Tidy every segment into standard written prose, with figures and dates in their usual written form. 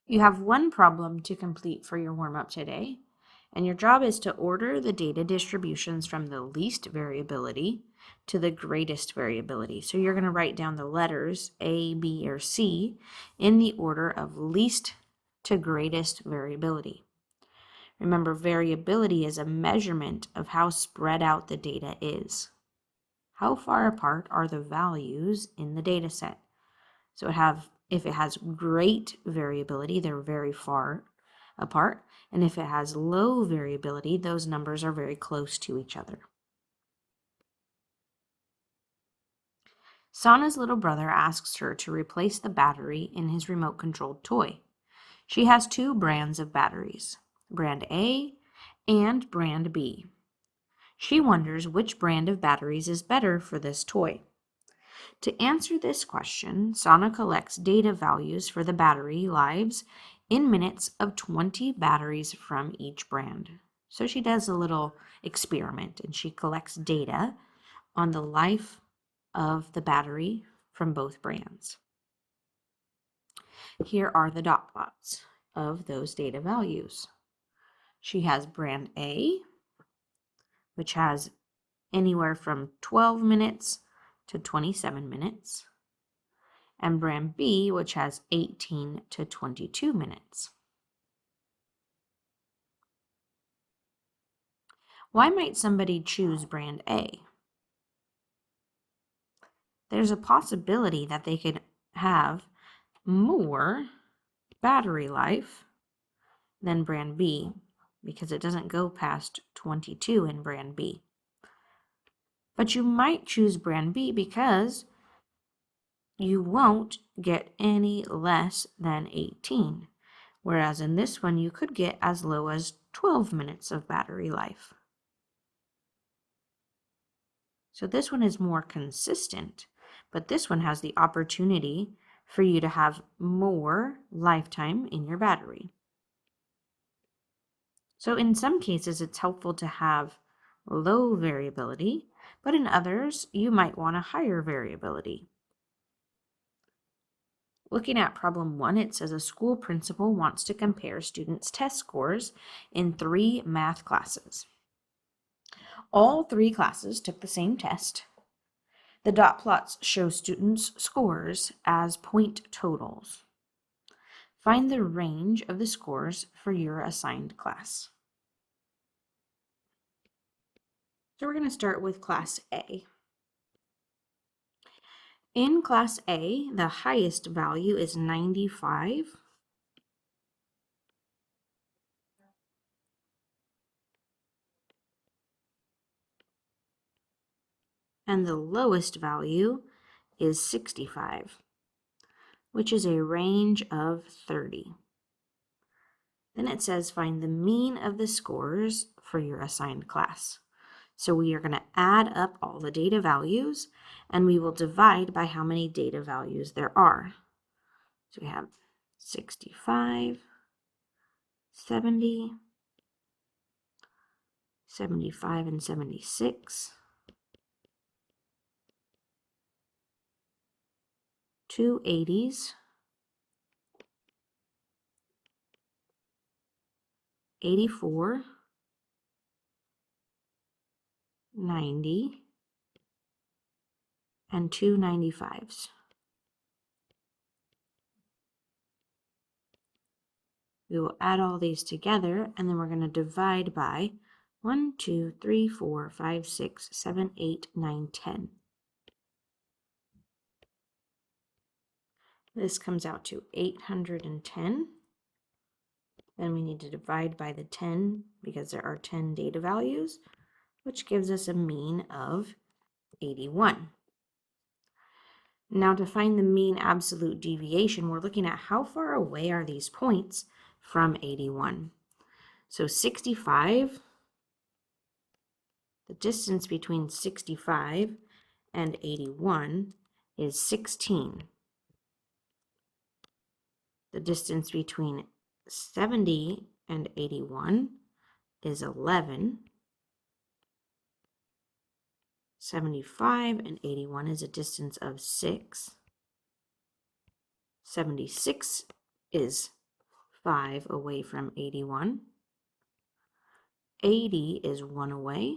You have one problem to complete for your warm-up today, and your job is to order the data distributions from the least variability to the greatest variability. So you're going to write down the letters A, B, or C in the order of least to greatest variability. Remember, variability is a measurement of how spread out the data is. How far apart are the values in the data set? So if it has great variability, they're very far apart. And if it has low variability, those numbers are very close to each other. Sana's little brother asks her to replace the battery in his remote-controlled toy. She has two brands of batteries, brand A and brand B. She wonders which brand of batteries is better for this toy. To answer this question, Sana collects data values for the battery lives in minutes of 20 batteries from each brand. So she does a little experiment and she collects data on the life of the battery from both brands. Here are the dot plots of those data values. She has brand A, which has anywhere from 12 minutes to 27 minutes, and brand B, which has 18 to 22 minutes. Why might somebody choose brand A? There's a possibility that they could have more battery life than brand B because it doesn't go past 22 in brand B. But you might choose brand B because you won't get any less than 18, whereas in this one you could get as low as 12 minutes of battery life. So this one is more consistent, but this one has the opportunity for you to have more lifetime in your battery. So in some cases, it's helpful to have low variability, but in others, you might want a higher variability. Looking at problem 1, it says a school principal wants to compare students' test scores in 3 math classes. All 3 classes took the same test. The dot plots show students' scores as point totals. Find the range of the scores for your assigned class. So we're going to start with Class A. In Class A, the highest value is 95. And the lowest value is 65, which is a range of 30. Then it says find the mean of the scores for your assigned class. So we are going to add up all the data values and we will divide by how many data values there are. So we have 65, 70, 75 and 76, 2 80s, 84, 90, and 2 95s. We will add all these together and then we're going to divide by 1, 2, 3, 4, 5, 6, 7, 8, 9, 10. This comes out to 810. Then we need to divide by the 10 because there are 10 data values, which gives us a mean of 81. Now to find the mean absolute deviation, we're looking at how far away are these points from 81. So 65, the distance between 65 and 81 is 16. The distance between 70 and 81 is 11. 75 and 81 is a distance of 6. 76 is 5 away from 81. 80 is 1 away.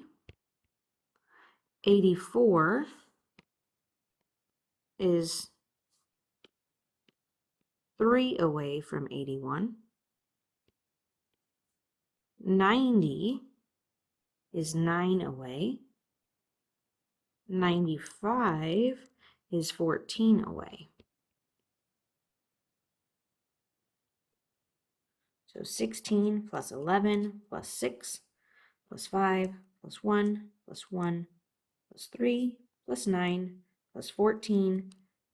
84 is 3 away from 81. 90 is 9 away. 95 is 14 away. So 16 plus 11 plus 6 plus 5 plus 1 plus 1 plus 3 plus 9 plus 14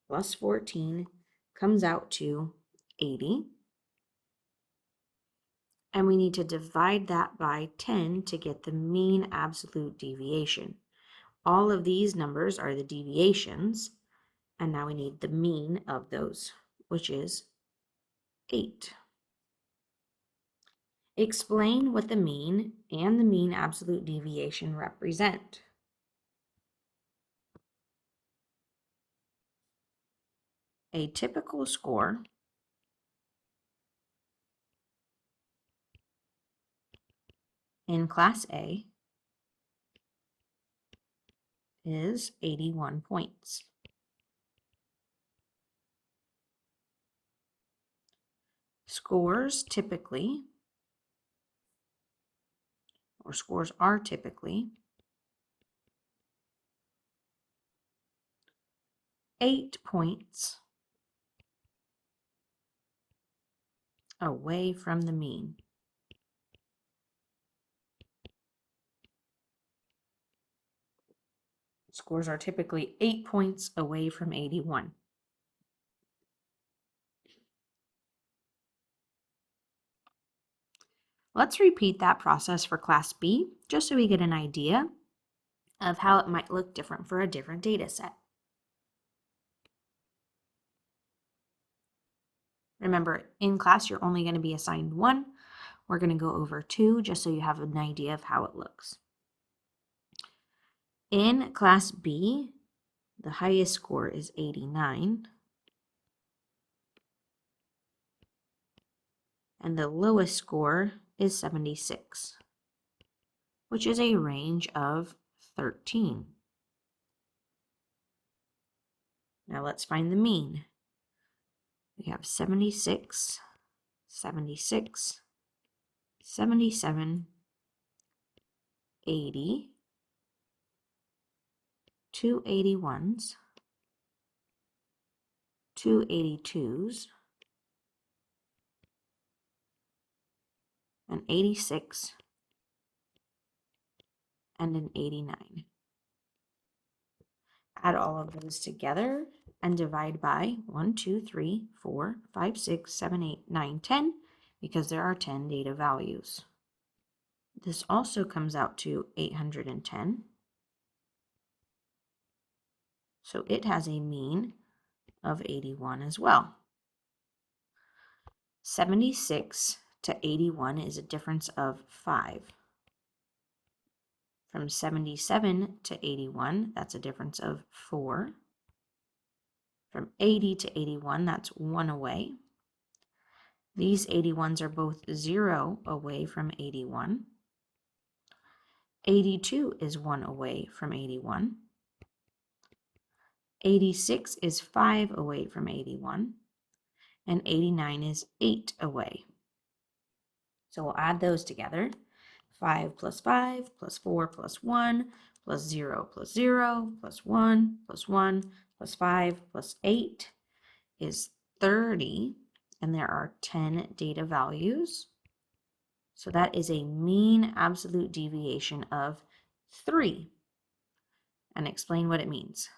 plus 14 comes out to 80. And we need to divide that by 10 to get the mean absolute deviation. All of these numbers are the deviations, and now we need the mean of those, which is 8. Explain what the mean and the mean absolute deviation represent. A typical score in Class A is 81 points. Scores are typically 8 points away from the mean. Scores are typically 8 points away from 81. Let's repeat that process for Class B, just so we get an idea of how it might look different for a different data set. Remember, in class, you're only going to be assigned 1. We're going to go over 2, just so you have an idea of how it looks. In Class B, the highest score is 89. And the lowest score is 76, which is a range of 13. Now let's find the mean. We have 76, 76, 77, 80, 2 81s, 2 82s, an 86, and an 89. Add all of those together and divide by 1, 2, 3, 4, 5, 6, 7, 8, 9, 10, because there are 10 data values. This also comes out to 810. So it has a mean of 81 as well. 76 to 81 is a difference of 5. From 77 to 81, that's a difference of 4. From 80 to 81, that's 1 away. These 81s are both 0 away from 81. 82 is 1 away from 81. 86 is 5 away from 81. And 89 is 8 away. So we'll add those together. 5 plus 5 plus 4 plus 1 plus 0 plus 0 plus 1 plus 1 plus 5 plus 8 is 30. And there are 10 data values. So that is a mean absolute deviation of 3. And explain what it means.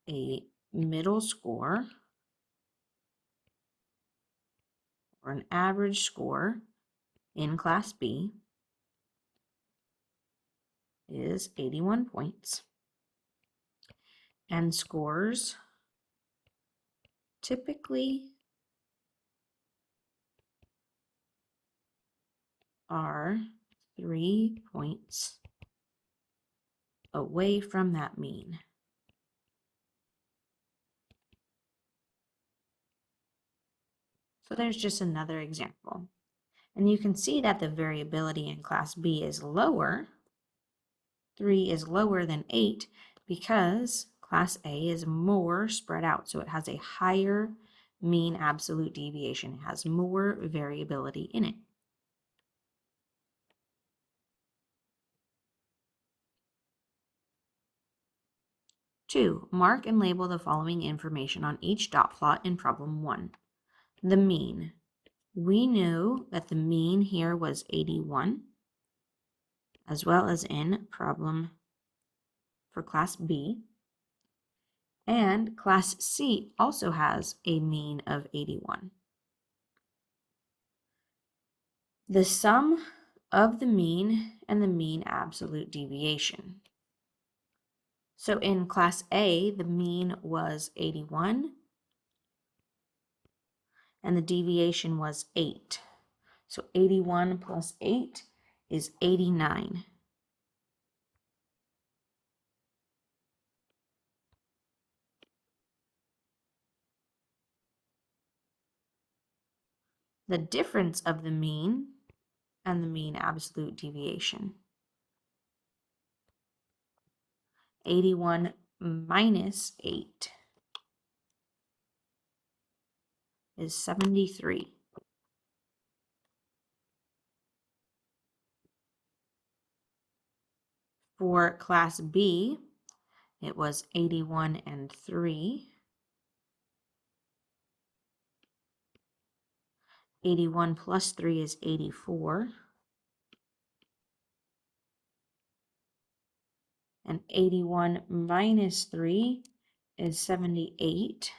A middle score or an average score in Class B is 81 points. And scores typically are 3 points away from that mean. So there's just another example. And you can see that the variability in class B is lower. 3 is lower than 8 because class A is more spread out. So it has a higher mean absolute deviation. It has more variability in it. Two, mark and label the following information on each dot plot in problem 1. The mean. We knew that the mean here was 81, as well as in problem for class B. And class C also has a mean of 81. The sum of the mean and the mean absolute deviation. So in class A, the mean was 81 and the deviation was 8. So 81 plus 8 is 89. The difference of the mean and the mean absolute deviation. 81 minus 8 is 73. For class B, it was 81 and 3. 81 plus 3 is 84. And 81 minus 3 is 78.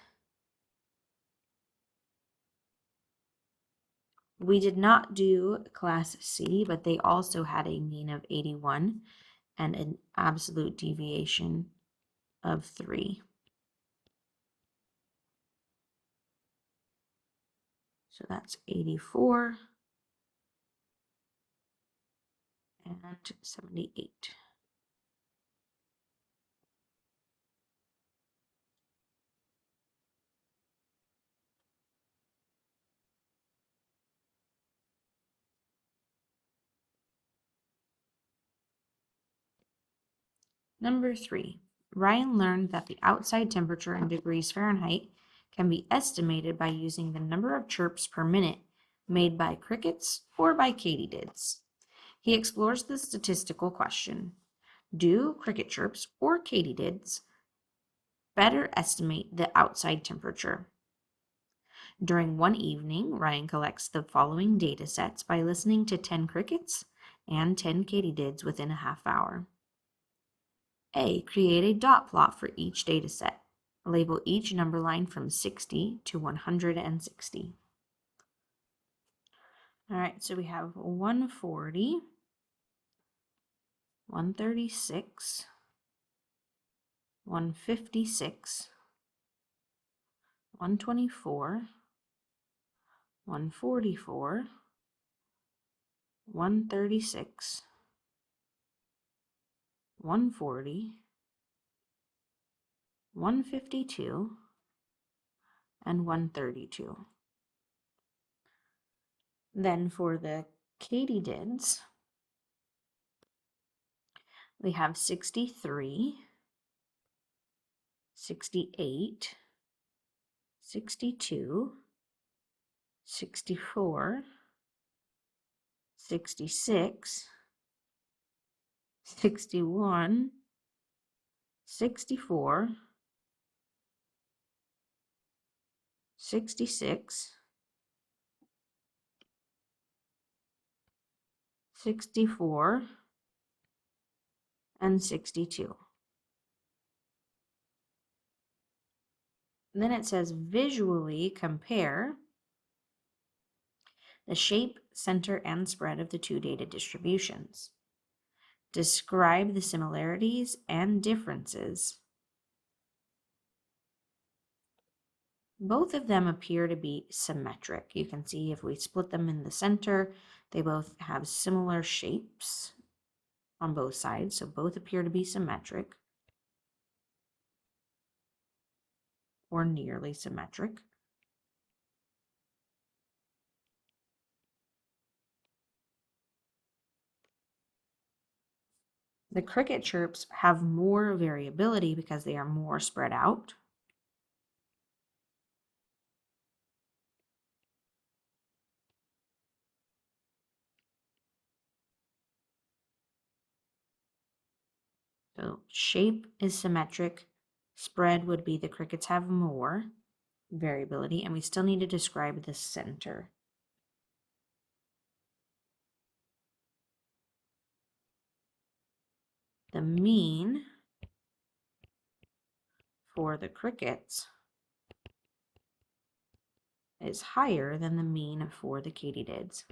We did not do class C, but they also had a mean of 81 and an absolute deviation of 3. So that's 84 and 78. Number 3, Ryan learned that the outside temperature in degrees Fahrenheit can be estimated by using the number of chirps per minute made by crickets or by katydids. He explores the statistical question: do cricket chirps or katydids better estimate the outside temperature? During one evening, Ryan collects the following data sets by listening to 10 crickets and 10 katydids within a half hour. A. Create a dot plot for each data set. Label each number line from 60 to 160. All right, so we have 140, 136, 156, 124, 144, 136, 140, 152, and 132. Then for the katydids, we have 63, 68, 62, 64, 66, 61, 64, 66, 64, and 62. Then it says visually compare the shape, center, and spread of the two data distributions. Describe the similarities and differences. Both of them appear to be symmetric. You can see if we split them in the center, they both have similar shapes on both sides, so both appear to be symmetric or nearly symmetric. The cricket chirps have more variability because they are more spread out. So shape is symmetric. Spread would be the crickets have more variability, and we still need to describe the center. The mean for the crickets is higher than the mean for the katydids.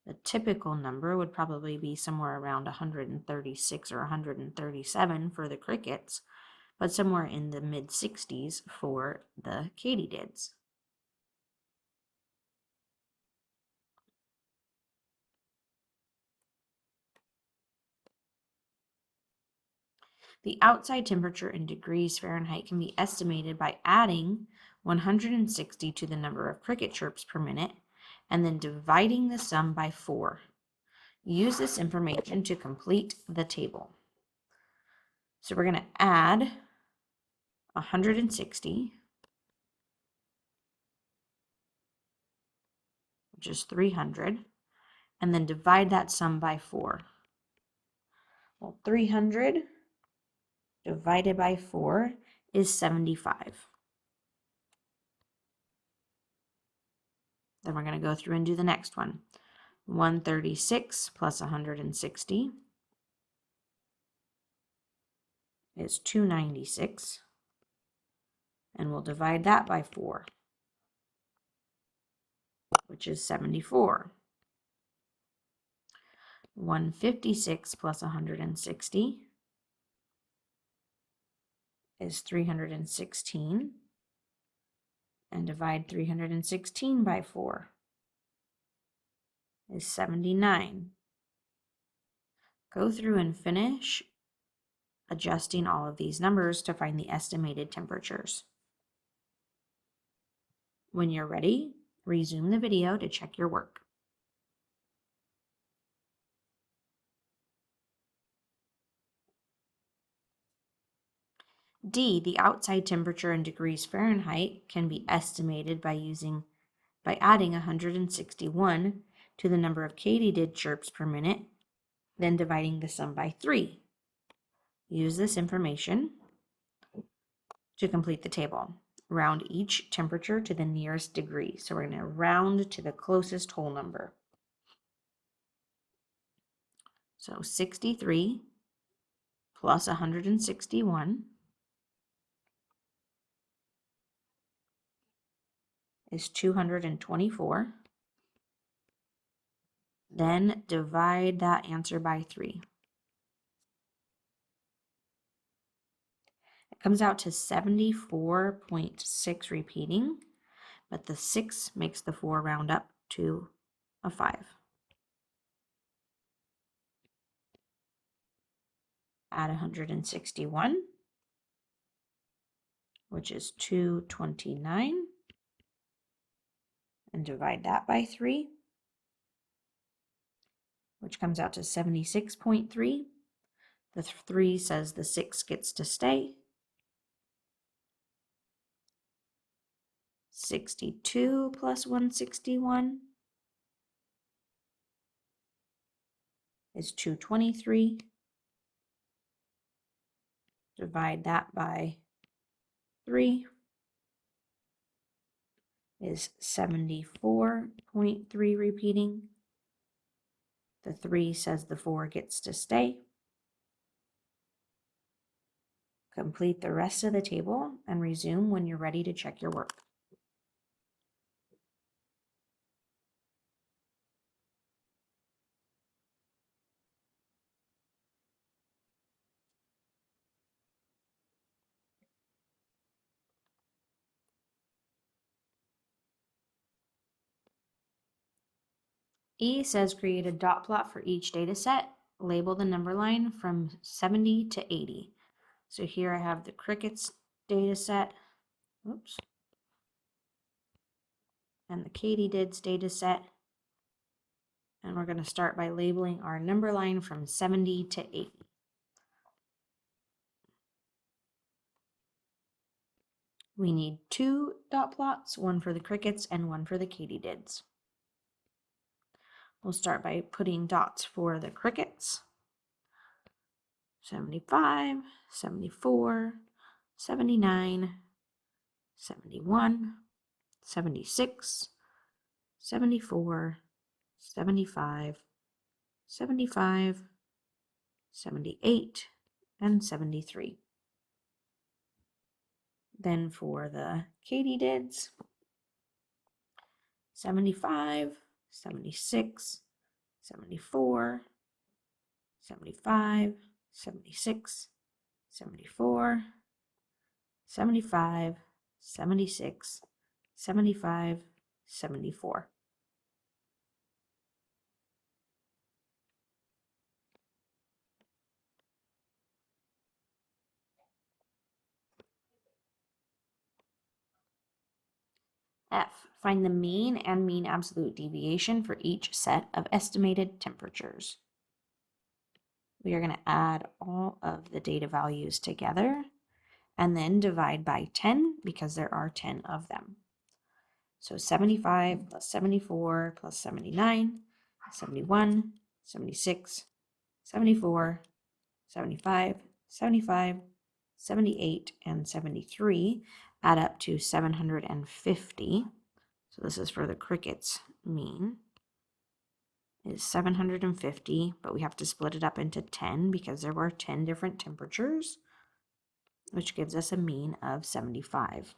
The typical number would probably be somewhere around 136 or 137 for the crickets, but somewhere in the mid-60s for the katydids. The outside temperature in degrees Fahrenheit can be estimated by adding 160 to the number of cricket chirps per minute and then dividing the sum by 4. Use this information to complete the table. So we're going to add 160, which is 300, and then divide that sum by 4. Well, 300 divided by 4 is 75. Then we're going to go through and do the next one. 136 plus 160 is 296, and we'll divide that by 4, which is 74. 156 plus 160 is 316, and divide 316 by 4 is 79. Go through and finish adjusting all of these numbers to find the estimated temperatures. When you're ready, resume the video to check your work. D, the outside temperature in degrees Fahrenheit can be estimated by adding 161 to the number of katydid chirps per minute, then dividing the sum by 3. Use this information to complete the table. Round each temperature to the nearest degree. So we're going to round to the closest whole number. So 63 plus 161 is 224. Then divide that answer by 3. It comes out to 74.6 repeating, but the 6 makes the 4 round up to a 5. Add 161, which is 229, and divide that by 3, which comes out to 76.3. The 3 says the 6 gets to stay. 62 plus 161 is 223. Divide that by 3 is 74.3 repeating. The 3 says the 4 gets to stay. Complete the rest of the table and resume when you're ready to check your work. E says create a dot plot for each data set. Label the number line from 70 to 80. So here I have the crickets data set. Oops. And the katydids data set. And we're going to start by labeling our number line from 70 to 80. We need 2 dot plots, one for the crickets and one for the katydids. We'll start by putting dots for the crickets. 75, 74, 79, 71, 76, 74, 75, 75, 78, and 73. Then for the katydids, 75, 76, 74, 75, 76, 74, 75, 76, 75, 74. F. Find the mean and mean absolute deviation for each set of estimated temperatures. We are going to add all of the data values together and then divide by 10 because there are 10 of them. So 75 plus 74 plus 79, 71, 76, 74, 75, 75, 78, and 73 add up to 750. So this is for the crickets mean is 750, but we have to split it up into 10 because there were 10 different temperatures, which gives us a mean of 75.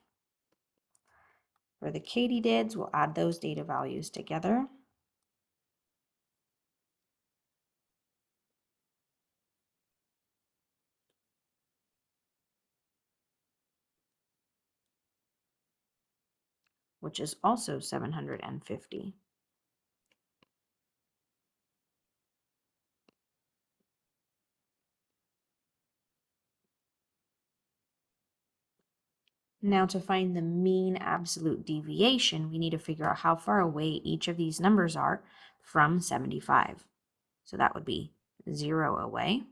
For the katydids, we'll add those data values together. Which is also 750. Now to find the mean absolute deviation, we need to figure out how far away each of these numbers are from 75. So that would be 0 away.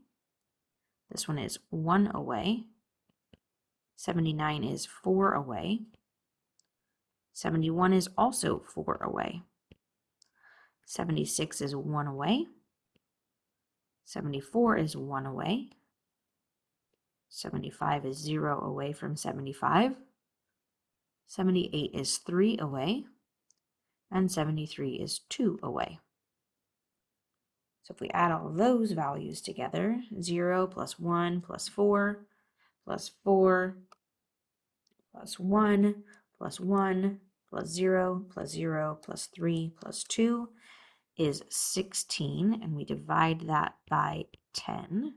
This one is 1 away. 79 is 4 away. 71 is also 4 away. 76 is 1 away. 74 is 1 away. 75 is 0 away from 75. 78 is 3 away. And 73 is 2 away. So if we add all those values together, 0 plus 1 plus 4 plus 4 plus 1 plus 1 plus 0 plus 0 plus 3 plus 2 is 16, and we divide that by 10,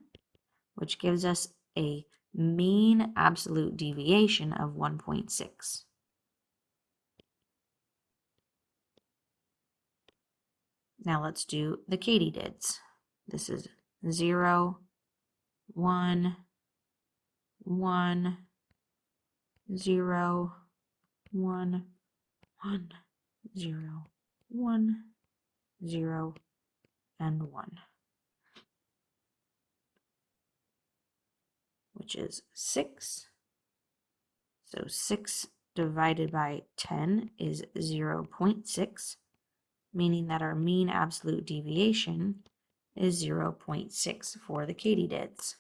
which gives us a mean absolute deviation of 1.6. Now let's do the katydids. This is 0, 1, 1, 0, 1, 1, 0, 1, 0, and 1, which is 6. So 6 divided by 10 is 0.6, meaning that our mean absolute deviation is 0.6 for the katydids.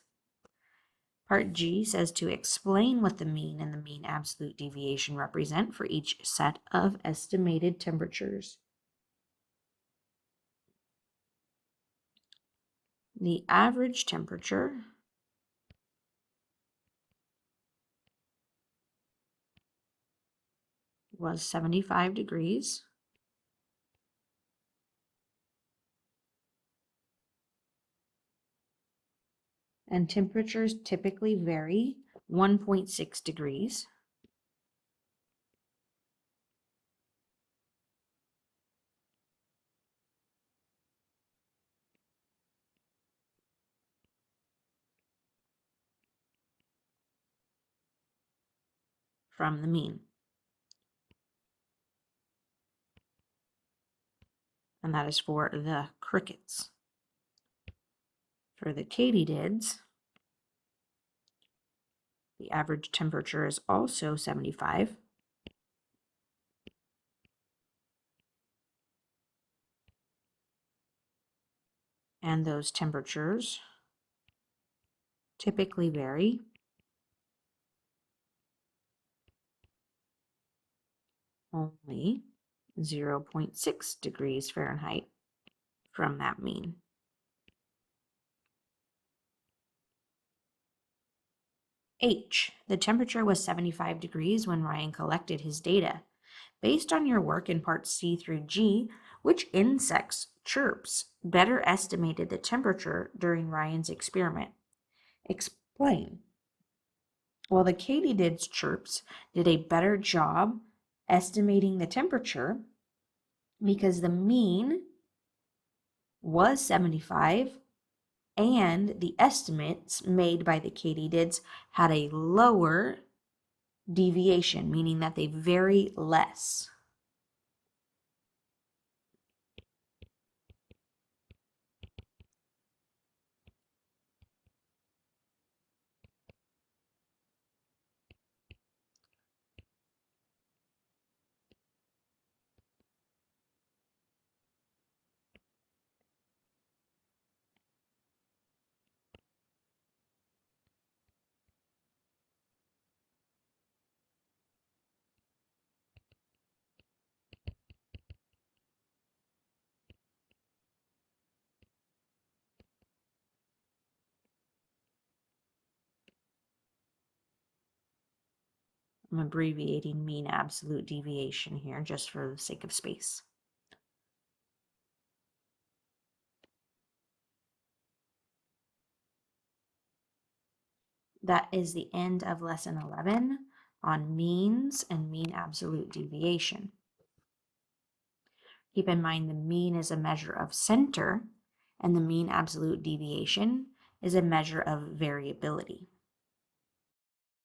Part G says to explain what the mean and the mean absolute deviation represent for each set of estimated temperatures. The average temperature was 75 degrees. And temperatures typically vary 1.6 degrees. From the mean. and that is for the crickets. For the katydids, the average temperature is also 75. And those temperatures typically vary only 0.6 degrees Fahrenheit from that mean. H. The temperature was 75 degrees when Ryan collected his data. Based on your work in parts C through G, which insect's chirps better estimated the temperature during Ryan's experiment? Explain. Well, the katydid's chirps did a better job estimating the temperature because the mean was 75 and the estimates made by the katydids had a lower deviation, meaning that they vary less. I'm abbreviating mean absolute deviation here just for the sake of space. That is the end of lesson 11 on means and mean absolute deviation. Keep in mind the mean is a measure of center and the mean absolute deviation is a measure of variability.